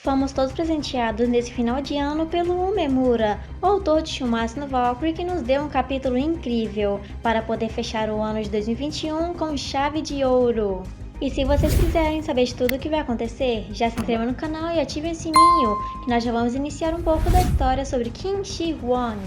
Fomos todos presenteados nesse final de ano pelo Umemura, o autor de Shumatsu no Valkyrie, que nos deu um capítulo incrível para poder fechar o ano de 2021 com chave de ouro. E se vocês quiserem saber de tudo o que vai acontecer, já se inscreva no canal e ative o sininho, que nós já vamos iniciar um pouco da história sobre Qin Shi Huang.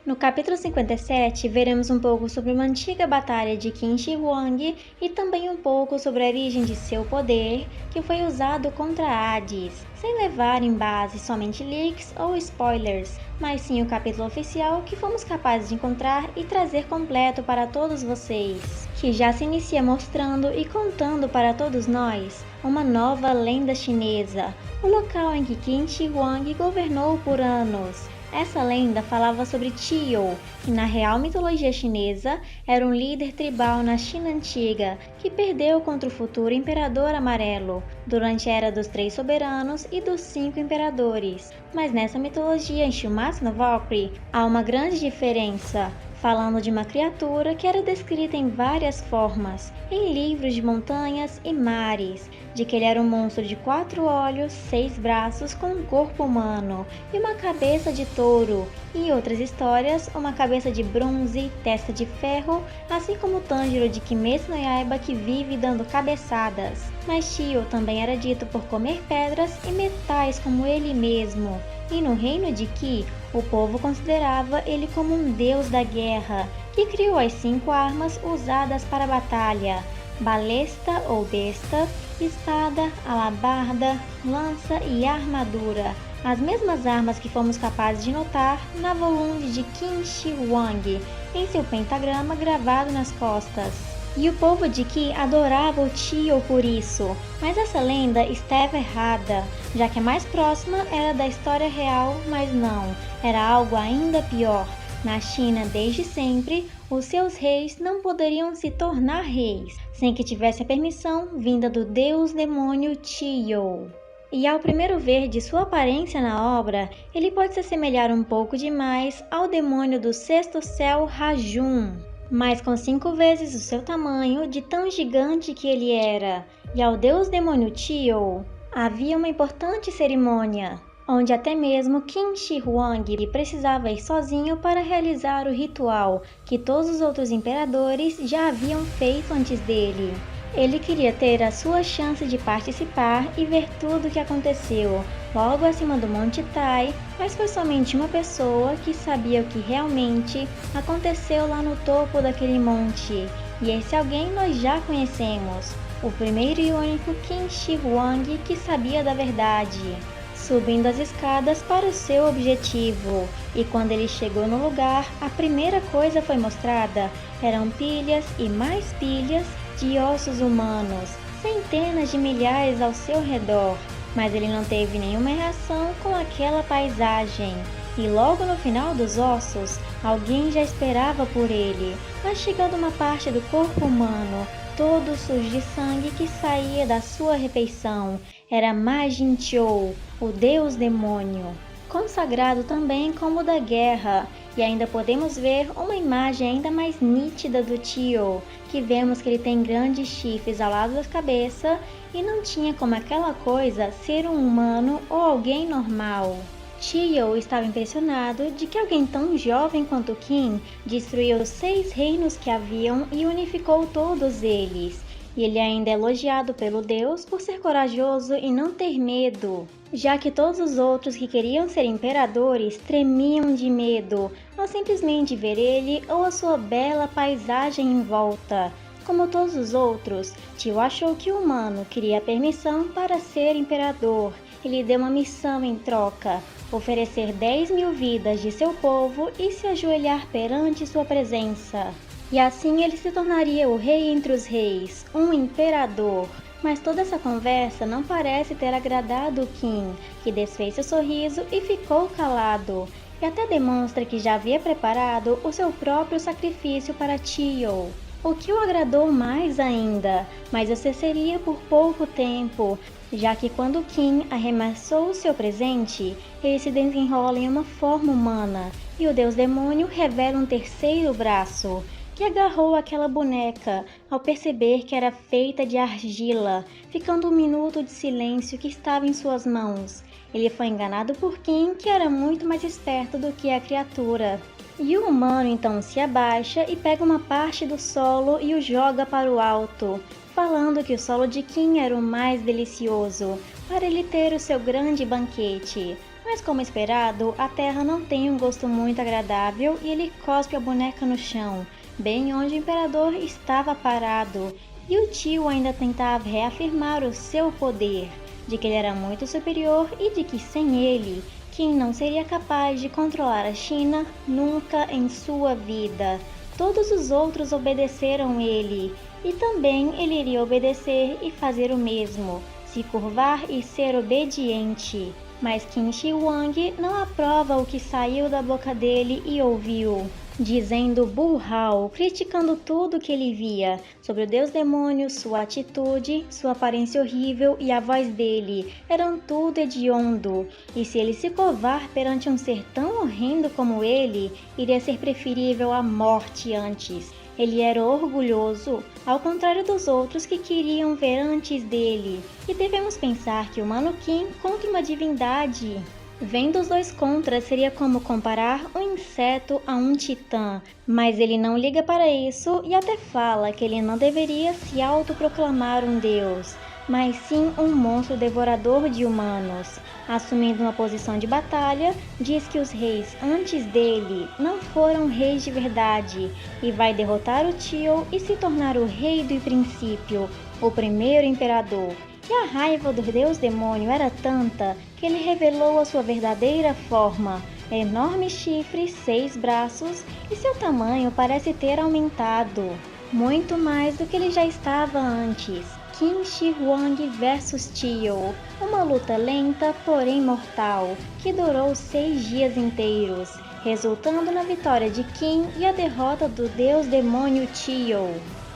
No capítulo 57, veremos um pouco sobre uma antiga batalha de Qin Shi Huang e também um pouco sobre a origem de seu poder, que foi usado contra Hades, sem levar em base somente leaks ou spoilers, mas sim o capítulo oficial que fomos capazes de encontrar e trazer completo para todos vocês, que já se inicia mostrando e contando para todos nós uma nova lenda chinesa, o local em que Qin Shi Huang governou por anos. Essa lenda falava sobre Qiyu, que na real mitologia chinesa era um líder tribal na China antiga, que perdeu contra o futuro Imperador Amarelo, durante a Era dos Três Soberanos e dos Cinco Imperadores. Mas nessa mitologia em Shumatsu no Valkyrie há uma grande diferença, falando de uma criatura que era descrita em várias formas, em livros de montanhas e mares, de que ele era um monstro de 4 olhos, 6 braços com um corpo humano e uma cabeça de touro, e em outras histórias, uma cabeça de bronze, testa de ferro, assim como o Tanjiro de Kimetsu no Yaiba que vive dando cabeçadas. Mas Qiyu também era dito por comer pedras e metais como ele mesmo, e no reino de Qi, o povo considerava ele como um deus da guerra, que criou as 5 armas usadas para a batalha: balesta ou besta, espada, alabarda, lança e armadura. As mesmas armas que fomos capazes de notar na volume de Qin Shi Huang, em seu pentagrama gravado nas costas. E o povo de Qi adorava o Qiyu por isso, mas essa lenda estava errada, já que a mais próxima era da história real, mas não, era algo ainda pior. Na China, desde sempre, os seus reis não poderiam se tornar reis, sem que tivesse a permissão vinda do deus-demônio Qiyu. E ao primeiro ver de sua aparência na obra, ele pode se assemelhar um pouco demais ao demônio do sexto céu Rajun, mas com 5 vezes o seu tamanho, de tão gigante que ele era. E ao deus-demônio Qiyu havia uma importante cerimônia, onde até mesmo Qin Shi Huang precisava ir sozinho para realizar o ritual que todos os outros imperadores já haviam feito antes dele. Ele queria ter a sua chance de participar e ver tudo o que aconteceu logo acima do Monte Tai, mas foi somente uma pessoa que sabia o que realmente aconteceu lá no topo daquele monte, e esse alguém nós já conhecemos, o primeiro e único Qin Shi Huang que sabia da verdade, subindo as escadas para o seu objetivo. E quando ele chegou no lugar, a primeira coisa foi mostrada, eram pilhas e mais pilhas de ossos humanos, centenas de milhares ao seu redor, mas ele não teve nenhuma reação com aquela paisagem. E logo no final dos ossos, alguém já esperava por ele, mastigando uma parte do corpo humano, todo sujo de sangue que saía da sua refeição. Era Majin Chou, o deus demônio, consagrado também como da guerra. E ainda podemos ver uma imagem ainda mais nítida do Qiyu, que vemos que ele tem grandes chifres ao lado da cabeça e não tinha como aquela coisa ser um humano ou alguém normal. Qiyu estava impressionado de que alguém tão jovem quanto Qin destruiu os 6 reinos que haviam e unificou todos eles. E ele ainda é elogiado pelo deus por ser corajoso e não ter medo, já que todos os outros que queriam ser imperadores tremiam de medo ao simplesmente ver ele ou a sua bela paisagem em volta. Como todos os outros, Qiyu achou que o humano queria permissão para ser imperador e lhe deu uma missão em troca: oferecer 10.000 vidas de seu povo e se ajoelhar perante sua presença. E assim ele se tornaria o rei entre os reis, um imperador. Mas toda essa conversa não parece ter agradado Qin, que desfez seu sorriso e ficou calado, e até demonstra que já havia preparado o seu próprio sacrifício para Qiyu, o que o agradou mais ainda, mas isso seria por pouco tempo, já que quando Qin arremessou o seu presente, ele se desenrola em uma forma humana, e o deus demônio revela um terceiro braço. que agarrou aquela boneca ao perceber que era feita de argila, ficando um minuto de silêncio que estava em suas mãos. Ele foi enganado por Kim, que era muito mais esperto do que a criatura. E o humano então se abaixa e pega uma parte do solo e o joga para o alto, falando que o solo de Kim era o mais delicioso, para ele ter o seu grande banquete. Mas como esperado, a terra não tem um gosto muito agradável e ele cospe a boneca no chão, bem onde o imperador estava parado. E o tio ainda tentava reafirmar o seu poder, de que ele era muito superior e de que sem ele, Qin não seria capaz de controlar a China nunca em sua vida. Todos os outros obedeceram ele, e também ele iria obedecer e fazer o mesmo, se curvar e ser obediente. Mas Qin Shi Huang não aprova o que saiu da boca dele e ouviu, dizendo burral, criticando tudo que ele via, sobre o deus demônio, sua atitude, sua aparência horrível e a voz dele, eram tudo hediondo, e se ele se curvar perante um ser tão horrendo como ele, iria ser preferível a morte antes. Ele era orgulhoso, ao contrário dos outros que queriam ver antes dele, e devemos pensar que o Mano Qin contra uma divindade. Vendo os dois contras seria como comparar um inseto a um titã, mas ele não liga para isso e até fala que ele não deveria se autoproclamar um deus, mas sim um monstro devorador de humanos. Assumindo uma posição de batalha, diz que os reis antes dele não foram reis de verdade e vai derrotar o tio e se tornar o rei do princípio, o primeiro imperador. E a raiva do deus demônio era tanta que ele revelou a sua verdadeira forma, enormes chifres, 6 braços, e seu tamanho parece ter aumentado, muito mais do que ele já estava antes. Qin Shi Huang vs Tio, uma luta lenta, porém mortal, que durou 6 dias inteiros, resultando na vitória de Qin e a derrota do deus demônio Tio.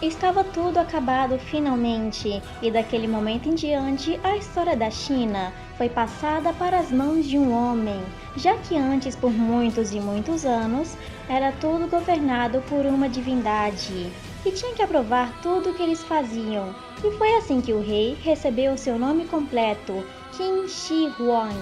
Estava tudo acabado finalmente, e daquele momento em diante a história da China foi passada para as mãos de um homem, já que antes, por muitos e muitos anos, era tudo governado por uma divindade, que tinha que aprovar tudo o que eles faziam. E foi assim que o rei recebeu seu nome completo, Qin Shi Huang,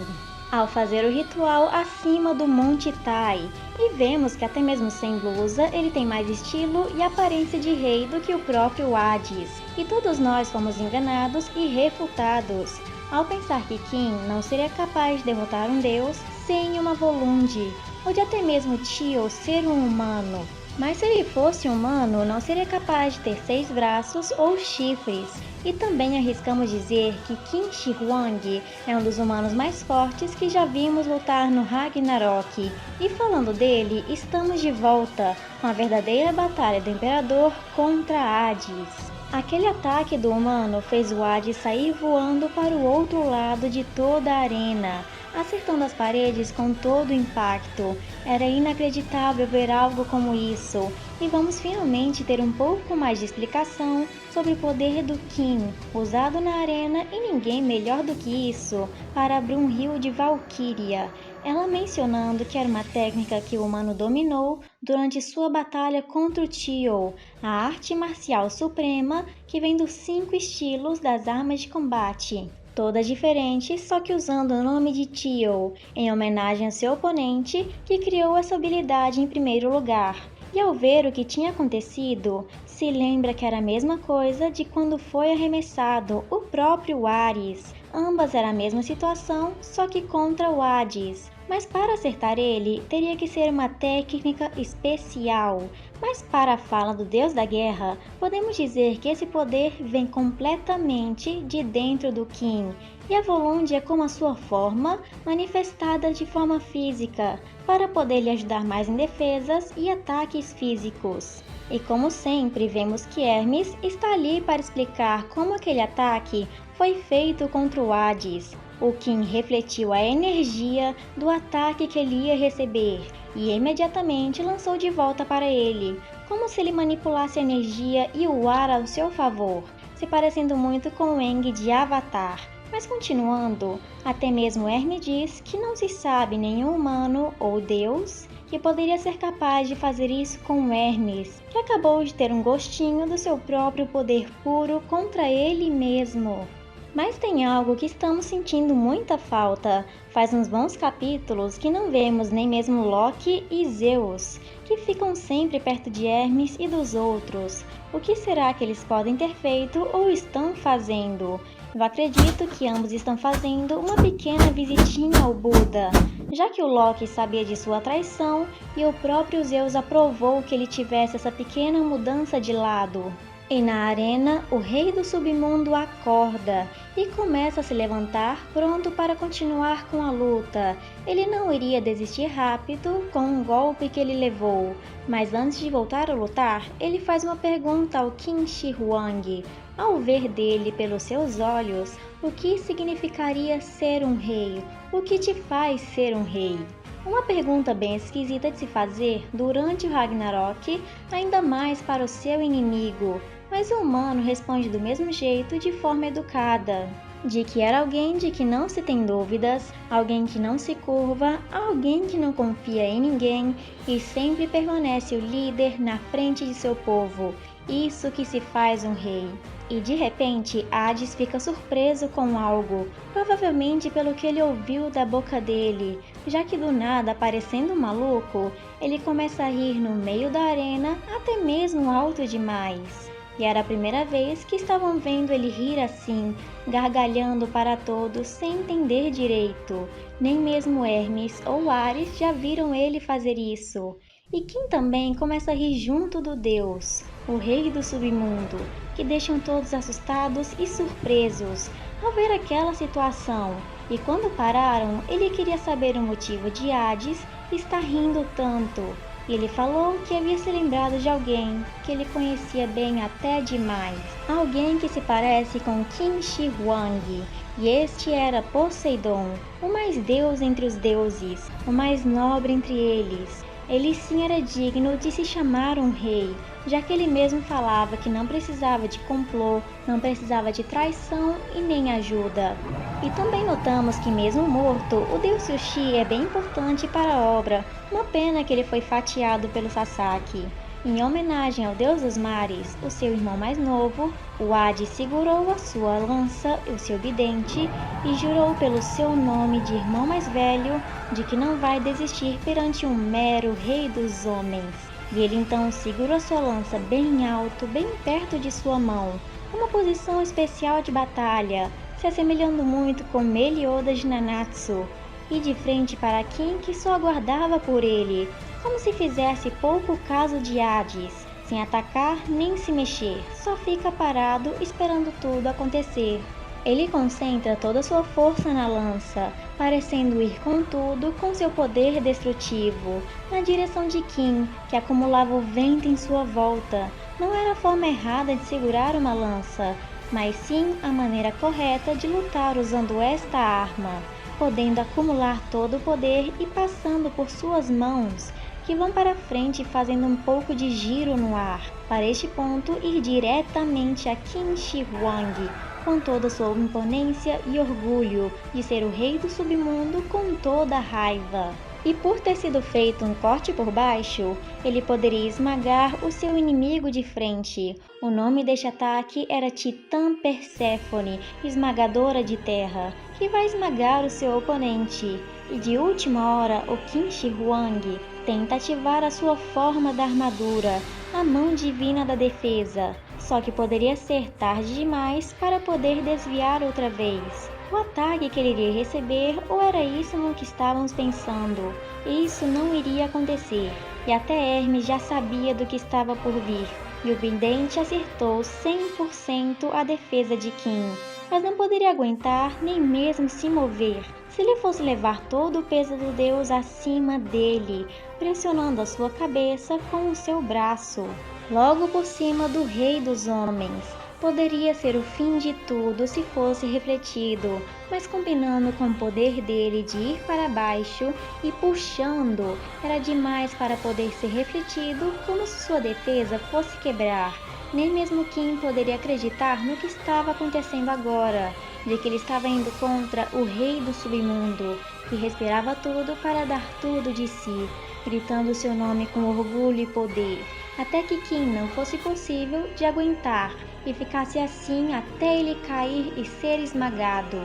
ao fazer o ritual acima do Monte Tai, e vemos que até mesmo sem blusa ele tem mais estilo e aparência de rei do que o próprio Hades, e todos nós fomos enganados e refutados, ao pensar que Qin não seria capaz de derrotar um deus sem uma Volunde, ou de até mesmo Tio ser um humano. Mas se ele fosse humano, não seria capaz de ter 6 braços ou chifres. E também arriscamos dizer que Qin Shi Huang é um dos humanos mais fortes que já vimos lutar no Ragnarok. E falando dele, estamos de volta com a verdadeira batalha do Imperador contra Hades. Aquele ataque do humano fez o Hades sair voando para o outro lado de toda a arena, acertando as paredes com todo o impacto. Era inacreditável ver algo como isso, e vamos finalmente ter um pouco mais de explicação sobre o poder do Qin, usado na arena, e ninguém melhor do que isso para Brunhild Valkyria, ela mencionando que era uma técnica que o humano dominou durante sua batalha contra o Tio, a arte marcial suprema que vem dos 5 estilos das armas de combate. Todas diferentes, só que usando o nome de Tio, em homenagem ao seu oponente, que criou essa habilidade em primeiro lugar. E ao ver o que tinha acontecido, se lembra que era a mesma coisa de quando foi arremessado o próprio Ares. Ambas era a mesma situação, só que contra o Hades. Mas para acertar ele, teria que ser uma técnica especial. Mas para a fala do deus da guerra, podemos dizer que esse poder vem completamente de dentro do Qin. E a Volunde é como a sua forma, manifestada de forma física, para poder lhe ajudar mais em defesas e ataques físicos. E como sempre, vemos que Hermes está ali para explicar como aquele ataque foi feito contra o Hades. O Qin refletiu a energia do ataque que ele ia receber e imediatamente lançou de volta para ele, como se ele manipulasse a energia e o ar ao seu favor, se parecendo muito com o Aang de Avatar. Mas continuando, até mesmo Hermes diz que não se sabe nenhum humano ou Deus que poderia ser capaz de fazer isso com Hermes, que acabou de ter um gostinho do seu próprio poder puro contra ele mesmo. Mas tem algo que estamos sentindo muita falta. Faz uns bons capítulos que não vemos nem mesmo Loki e Zeus, que ficam sempre perto de Hermes e dos outros. O que será que eles podem ter feito ou estão fazendo? Eu acredito que ambos estão fazendo uma pequena visitinha ao Buda, já que o Loki sabia de sua traição e o próprio Zeus aprovou que ele tivesse essa pequena mudança de lado. E na arena, o rei do submundo acorda e começa a se levantar, pronto para continuar com a luta. Ele não iria desistir rápido com um golpe que ele levou, mas antes de voltar a lutar, ele faz uma pergunta ao Qin Shi Huang. Ao ver dele pelos seus olhos, o que significaria ser um rei? O que te faz ser um rei? Uma pergunta bem esquisita de se fazer durante o Ragnarok, ainda mais para o seu inimigo. Mas o humano responde do mesmo jeito, de forma educada. De que era alguém de que não se tem dúvidas, alguém que não se curva, alguém que não confia em ninguém e sempre permanece o líder na frente de seu povo. Isso que se faz um rei. E de repente, Hades fica surpreso com algo, provavelmente pelo que ele ouviu da boca dele, já que do nada, parecendo um maluco, ele começa a rir no meio da arena, até mesmo alto demais. E era a primeira vez que estavam vendo ele rir assim, gargalhando para todos sem entender direito. Nem mesmo Hermes ou Ares já viram ele fazer isso. E Kim também começa a rir junto do deus, o rei do submundo, que deixam todos assustados e surpresos ao ver aquela situação. E quando pararam, ele queria saber o motivo de Hades estar rindo tanto. E ele falou que havia se lembrado de alguém que ele conhecia bem até demais. Alguém que se parece com Qin Shi Huang. E este era Poseidon, o mais deus entre os deuses, o mais nobre entre eles. Ele sim era digno de se chamar um rei, já que ele mesmo falava que não precisava de complô, não precisava de traição e nem ajuda. E também notamos que mesmo morto, o deus Sushi é bem importante para a obra, uma pena que ele foi fatiado pelo Sasaki. Em homenagem ao deus dos mares, o seu irmão mais novo, o Hades segurou a sua lança, o seu bidente, e jurou pelo seu nome de irmão mais velho, de que não vai desistir perante um mero rei dos homens. E ele então segurou sua lança bem alto, bem perto de sua mão, uma posição especial de batalha, se assemelhando muito com Meliodas de Nanatsu, e de frente para Kim, que só aguardava por ele, como se fizesse pouco caso de Hades, sem atacar nem se mexer, só fica parado esperando tudo acontecer. Ele concentra toda sua força na lança, parecendo ir com tudo com seu poder destrutivo, na direção de Kim, que acumulava o vento em sua volta. Não era a forma errada de segurar uma lança, mas sim a maneira correta de lutar usando esta arma, podendo acumular todo o poder e passando por suas mãos, que vão para frente fazendo um pouco de giro no ar, para este ponto ir diretamente a Qin Shi Huang, com toda sua imponência e orgulho de ser o rei do submundo com toda a raiva. E por ter sido feito um corte por baixo, ele poderia esmagar o seu inimigo de frente. O nome deste ataque era Titã Perséfone, esmagadora de terra, que vai esmagar o seu oponente. E de última hora, o Qin Shi Huang tenta ativar a sua forma da armadura, a mão divina da defesa, só que poderia ser tarde demais para poder desviar outra vez. O ataque que ele iria receber, ou era isso no que estávamos pensando? Isso não iria acontecer, e até Hermes já sabia do que estava por vir, e o vidente acertou 100% a defesa de Kim, mas não poderia aguentar nem mesmo se mover, se ele fosse levar todo o peso do deus acima dele, pressionando a sua cabeça com o seu braço, logo por cima do rei dos homens. Poderia ser o fim de tudo se fosse refletido, mas combinando com o poder dele de ir para baixo e puxando, era demais para poder ser refletido, como se sua defesa fosse quebrar. Nem mesmo Kim poderia acreditar no que estava acontecendo agora, de que ele estava indo contra o rei do submundo, que respirava tudo para dar tudo de si. gritando seu nome com orgulho e poder, até que Kim não fosse possível de aguentar e ficasse assim até ele cair e ser esmagado.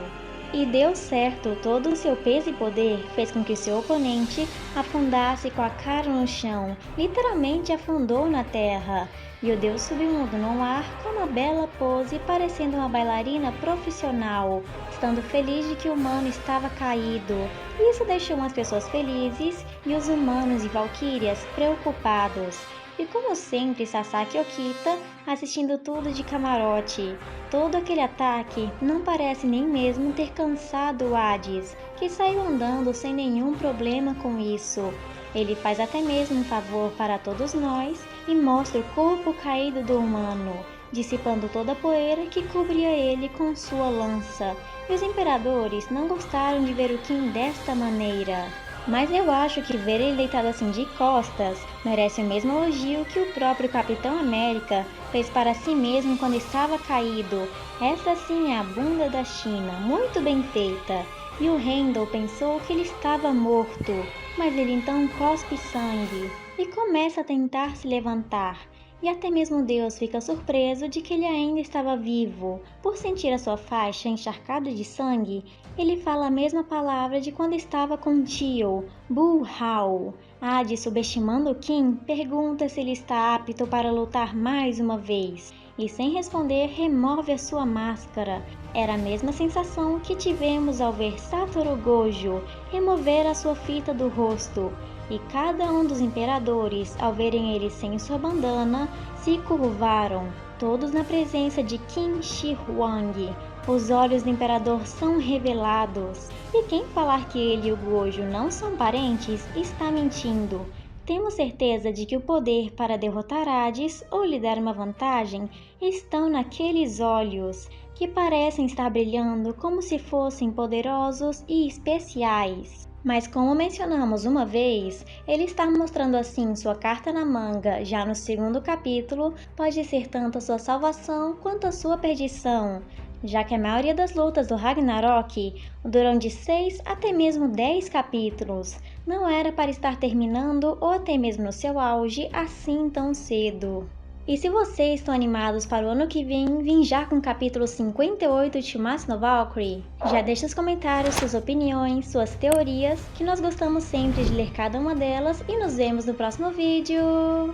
E deu certo, todo o seu peso e poder fez com que seu oponente afundasse com a cara no chão, literalmente afundou na terra. E o deus submundo no ar com uma bela pose, parecendo uma bailarina profissional, estando feliz de que o humano estava caído. Isso deixou as pessoas felizes e os humanos e valquírias preocupados. E como sempre, Sasaki Okita assistindo tudo de camarote. Todo aquele ataque não parece nem mesmo ter cansado o Hades, que saiu andando sem nenhum problema com isso. Ele faz até mesmo um favor para todos nós e mostra o corpo caído do humano, dissipando toda a poeira que cobria ele com sua lança. E os imperadores não gostaram de ver o Kim desta maneira. Mas eu acho que ver ele deitado assim de costas merece o mesmo elogio que o próprio Capitão América fez para si mesmo quando estava caído. Essa sim é a bunda da China, muito bem feita. E o Heimdall pensou que ele estava morto, mas ele então cospe sangue e começa a tentar se levantar. E até mesmo Deus fica surpreso de que ele ainda estava vivo. Por sentir a sua faixa encharcada de sangue, ele fala a mesma palavra de quando estava com Tio, Bull-Hao. Hades, subestimando Kim, pergunta se ele está apto para lutar mais uma vez. E sem responder, remove a sua máscara. Era a mesma sensação que tivemos ao ver Satoru Gojo remover a sua fita do rosto. E cada um dos imperadores, ao verem ele sem sua bandana, se curvaram, todos na presença de Qin Shi Huang. Os olhos do imperador são revelados. E quem falar que ele e o Gojo não são parentes, está mentindo. Temos certeza de que o poder para derrotar Hades ou lhe dar uma vantagem estão naqueles olhos, que parecem estar brilhando como se fossem poderosos e especiais. Mas como mencionamos uma vez, ele estar mostrando assim sua carta na manga já no segundo capítulo pode ser tanto a sua salvação quanto a sua perdição, já que a maioria das lutas do Ragnarok duram de 6 até mesmo 10 capítulos. Não era para estar terminando ou até mesmo no seu auge assim tão cedo. E se vocês estão animados para o ano que vem já com o capítulo 58 de Shumatsu no Valkyrie, já deixa nos comentários suas opiniões, suas teorias, que nós gostamos sempre de ler cada uma delas e nos vemos no próximo vídeo!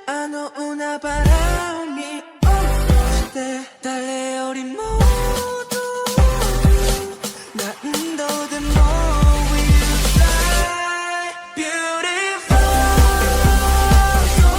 あの海原を見下ろして誰よりも